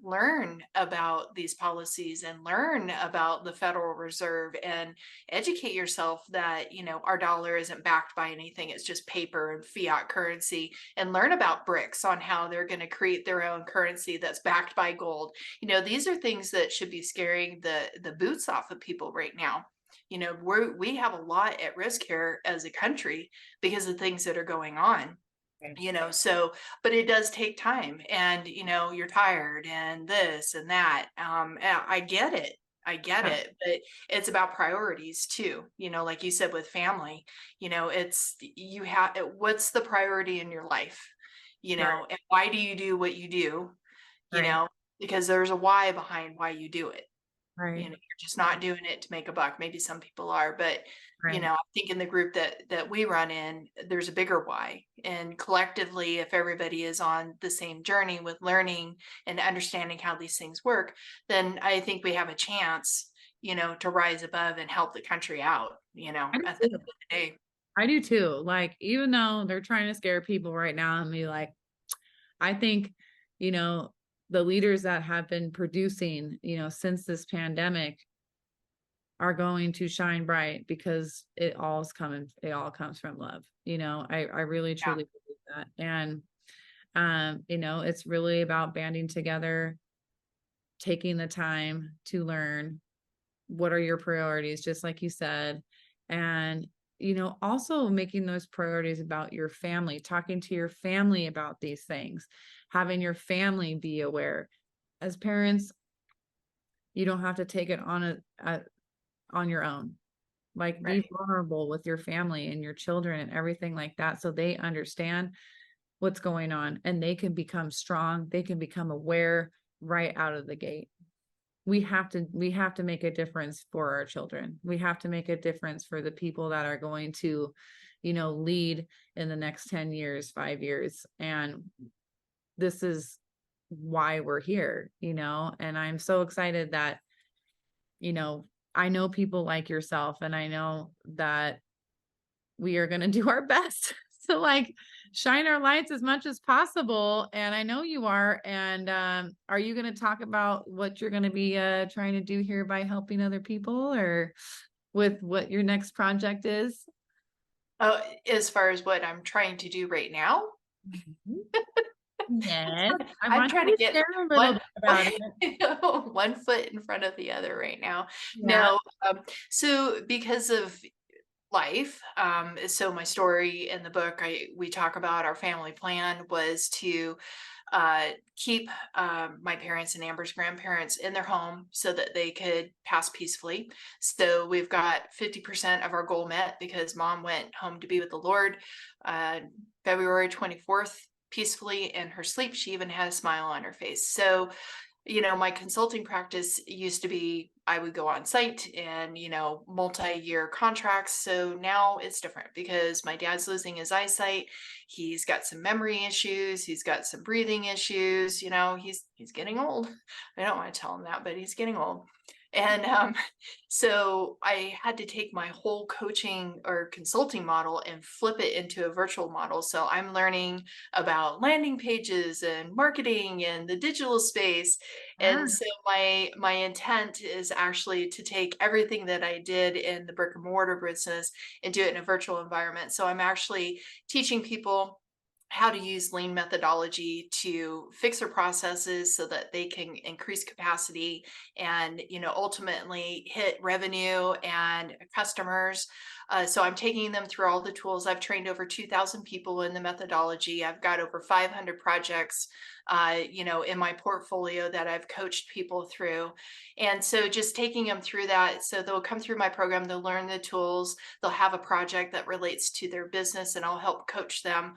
learn about these policies and learn about the Federal Reserve and educate yourself that, our dollar isn't backed by anything. It's just paper and fiat currency, and learn about BRICS on how they're going to create their own currency that's backed by gold. These are things that should be scaring the boots off of people right now. We have a lot at risk here as a country because of things that are going on. Okay. So, but it does take time, and you're tired and this and that. I get it. I get Yeah. it, but it's about priorities too. Like you said with family, what's the priority in your life, Right. and why do you do what you do, you Right. know, because there's a why behind why you do it. Right. You're just not doing it to make a buck. Maybe some people are, but Right. I think in the group that we run in, there's a bigger why. And collectively, if everybody is on the same journey with learning and understanding how these things work, then I think we have a chance, to rise above and help the country out, I do at the end too. of the day. I do too. Like, even though they're trying to scare people right now and be like, I think, you know, the leaders that have been producing, since this pandemic are going to shine bright because it all comes from love. I really Yeah. truly believe that. And it's really about banding together, taking the time to learn what are your priorities, just like you said. And also making those priorities about your family, talking to your family about these things, having your family be aware. As parents, you don't have to take it on your own. Like, be Right. vulnerable with your family and your children and everything like that, so they understand what's going on and they can become strong, they can become aware right out of the gate. We have to make a difference for our children. We have to make a difference for the people that are going to lead in the next 10 years, 5 years. And this is why we're here, and I'm so excited that you know I know people like yourself, and I know that we are going to do our best to like shine our lights as much as possible. And I know you are. And are you going to talk about what you're going to be trying to do here by helping other people, or with what your next project is? Oh, as far as what I'm trying to do right now, Mhm. Yes, I I'm want trying you to to get share a little one bit about it. one foot in front of the other right now. Yeah. No, so because of life, so my story in the book, we talk about our family plan was to keep my parents and Amber's grandparents in their home so that they could pass peacefully. So we've got 50% of our goal met because mom went home to be with the Lord uh, February 24th peacefully in her sleep. She even had a smile on her face. So my consulting practice used to be I would go on site and, multi-year contracts. So now it's different because my dad's losing his eyesight. He's got some memory issues. He's got some breathing issues. He's getting old. I don't want to tell him that, but he's getting old. And so I had to take my whole coaching or consulting model and flip it into a virtual model. So I'm learning about landing pages and marketing and the digital space. Ah, And so my intent is actually to take everything that I did in the brick and mortar business and do it in a virtual environment. So I'm actually teaching people how to use lean methodology to fix their processes so that they can increase capacity and ultimately hit revenue and customers. So I'm taking them through all the tools. I've trained over 2,000 people in the methodology. I've got over 500 projects in my portfolio that I've coached people through. And so just taking them through that, so they'll come through my program, they'll learn the tools, they'll have a project that relates to their business, and I'll help coach them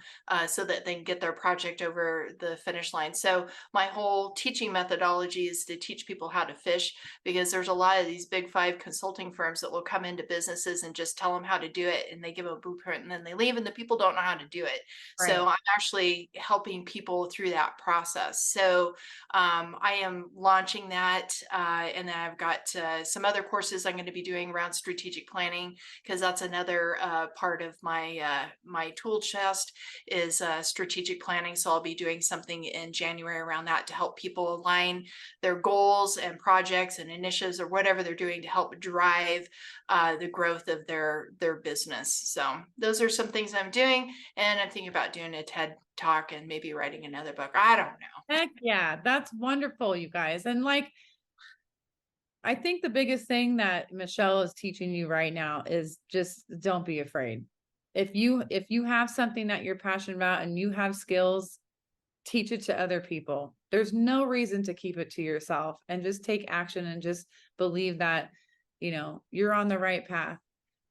so that they can get their project over the finish line. So my whole teaching methodology is to teach people how to fish, because there's a lot of these big five consulting firms that will come into businesses and just tell them how to do it, and they give a blueprint and then they leave and the people don't know how to do it. right. So I'm actually helping people through that process. So I am launching that, and then I've got some other courses I'm going to be doing around strategic planning, because that's another part of my tool chest is strategic planning. So I'll be doing something in January around that to help people align their goals and projects and initiatives or whatever they're doing to help drive the growth of their business. So those are some things I'm doing, and I'm thinking about doing a TED talk and maybe writing another book. I don't know. Heck yeah, that's wonderful, you guys. And like, I think the biggest thing that Michelle is teaching you right now is just don't be afraid. If you have something that you're passionate about and you have skills, teach it to other people. There's no reason to keep it to yourself, and just take action and just believe that, you're on the right path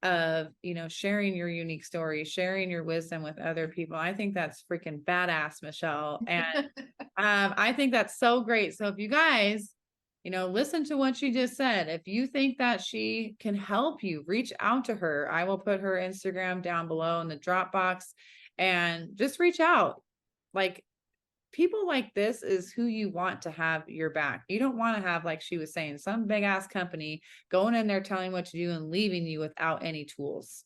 of, sharing your unique story, sharing your wisdom with other people. I think that's freaking badass, Michelle. And I think that's so great. So if you guys, listen to what she just said. If you think that she can help you, reach out to her. I will put her Instagram down below in the Dropbox, and just reach out. Like, people like this is who you want to have your back. You don't want to have, like she was saying, some big ass company going in there telling what to do and leaving you without any tools.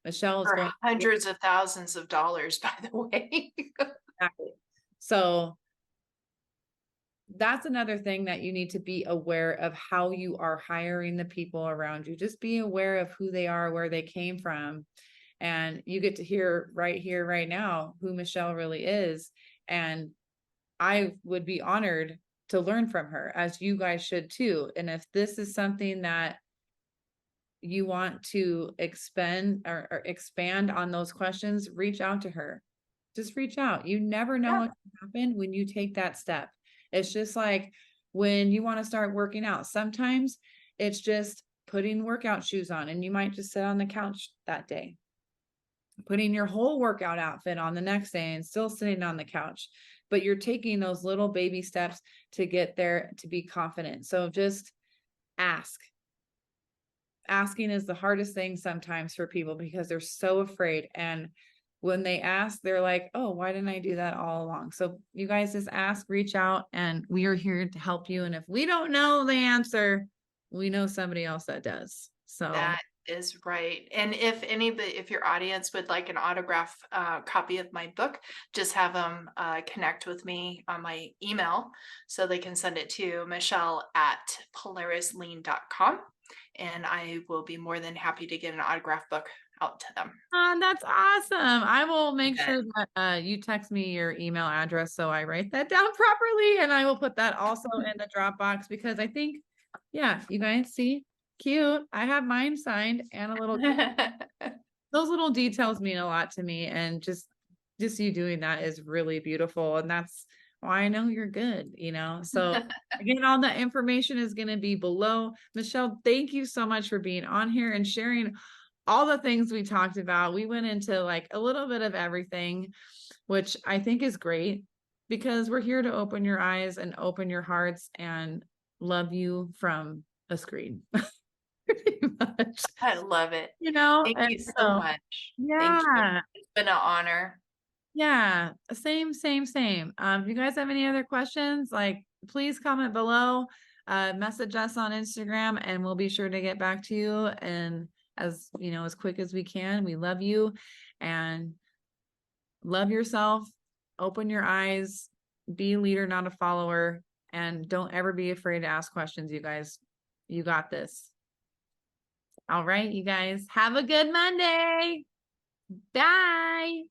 Michelle is For going. hundreds of thousands of dollars, by the way. Exactly. So that's another thing that you need to be aware of, how you are hiring the people around you. Just be aware of who they are, where they came from. And you get to hear right here, right now, who Michelle really is. And I would be honored to learn from her, as you guys should too. And if this is something that you want to expand on those questions, reach out to her. Just reach out. You never know Yeah. what can happen when you take that step. It's just like when you want to start working out. Sometimes it's just putting workout shoes on, and you might just sit on the couch that day, putting your whole workout outfit on the next day and still sitting on the couch. But you're taking those little baby steps to get there, to be confident. So just ask. Asking is the hardest thing sometimes for people, because they're so afraid. And when they ask, they're like, oh, why didn't I do that all along? So you guys just ask, reach out, and we are here to help you. And if we don't know the answer, we know somebody else that does. So That is right. And if your audience would like an autograph copy of my book, just have them connect with me on my email so they can send it to michelle@polarislean.com. And I will be more than happy to get an autograph book out to them. that's awesome. I will make Bet. sure that you text me your email address so I write that down properly, and I will put that also in the Dropbox, because I think, yeah, you guys see, cute. I have mine signed and a little. Those little details mean a lot to me, and just you doing that is really beautiful, and that's why I know you're good. So again, all that information is going to be below. Michelle, thank you so much for being on here and sharing all the things we talked about. We went into like a little bit of everything, which I think is great, because we're here to open your eyes and open your hearts and love you from a screen. Pretty much, I love it. Thank and you so so much. Thank you. yeah. It's been an honor. Yeah, same. If you guys have any other questions, like, please comment below. message us on Instagram and we'll be sure to get back to you. And as you know, as quick as we can. We love you and love yourself. Open your eyes, be a leader, not a follower. And don't ever be afraid to ask questions, you guys. You got this. All right, you guys. Have a good Monday. Bye.